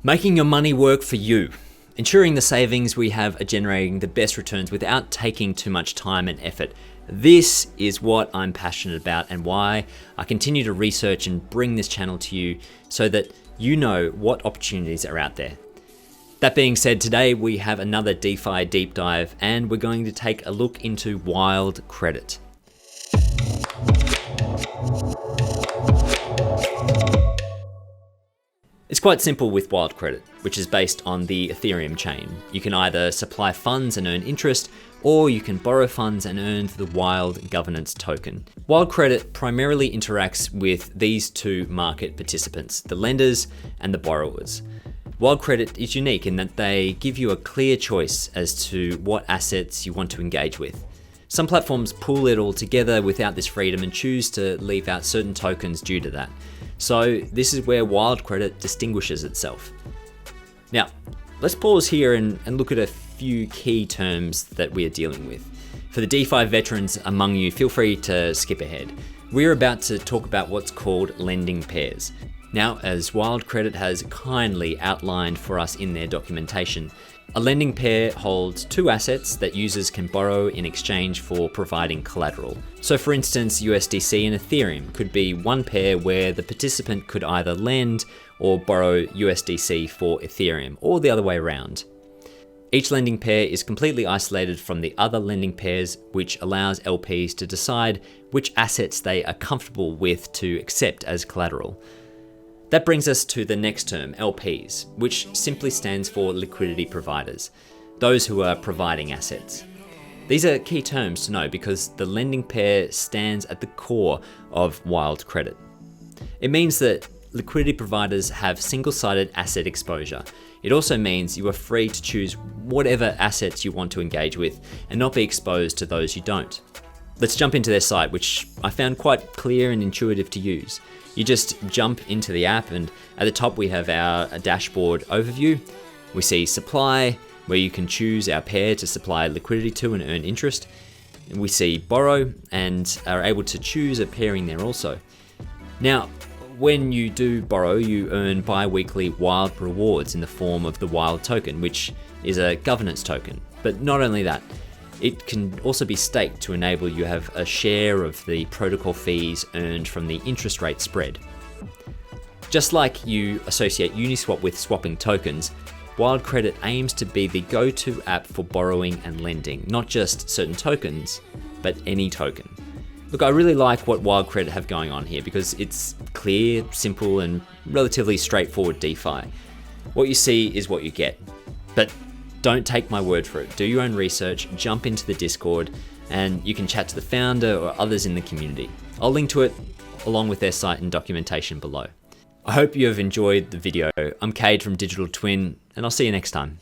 Making your money work for you. Ensuring the savings we have are generating the best returns without taking too much time and effort. This is what I'm passionate about and why I continue to research and bring this channel to you so that you know what opportunities are out there. That being said, today we have another DeFi deep dive and we're going to take a look into wild credit. It's quite simple with wild credit, which is based on the Ethereum chain. You can either supply funds and earn interest, or you can borrow funds and earn the wild governance token. Wild credit primarily interacts with these two market participants, the lenders and the borrowers. Wild credit is unique in that they give you a clear choice as to what assets you want to engage with. Some platforms pool it all together without this freedom and choose to leave out certain tokens due to that. So this is where wild credit distinguishes itself. Now, let's pause here and look at a few key terms that we are dealing with. For the DeFi veterans among you, feel free to skip ahead. We're about to talk about what's called lending pairs. Now, as wild credit has kindly outlined for us in their documentation, a lending pair holds two assets that users can borrow in exchange for providing collateral. So for instance, USDC and Ethereum could be one pair where the participant could either lend or borrow USDC for Ethereum, or the other way around. Each lending pair is completely isolated from the other lending pairs, which allows LPs to decide which assets they are comfortable with to accept as collateral. That brings us to the next term, LPs, which simply stands for liquidity providers, those who are providing assets. These are key terms to know because the lending pair stands at the core of wild credit. It means that liquidity providers have single-sided asset exposure. It also means you are free to choose whatever assets you want to engage with and not be exposed to those you don't. Let's jump into their site, which I found quite clear and intuitive to use. You just jump into the app and at the top we have our dashboard overview. We see supply, where you can choose our pair to supply liquidity to and earn interest. We see borrow and are able to choose a pairing there also. Now, when you do borrow, you earn bi-weekly wild rewards in the form of the wild token, which is a governance token. But not only that, it can also be staked to enable you to have a share of the protocol fees earned from the interest rate spread. Just like you associate Uniswap with swapping tokens, Wild Credit aims to be the go-to app for borrowing and lending, not just certain tokens, but any token. Look, I really like what Wild Credit have going on here because it's clear, simple, and relatively straightforward DeFi. What you see is what you get. But don't take my word for it. Do your own research, jump into the Discord, and you can chat to the founder or others in the community. I'll link to it along with their site and documentation below. I hope you have enjoyed the video. I'm Cade from Digital Twin, and I'll see you next time.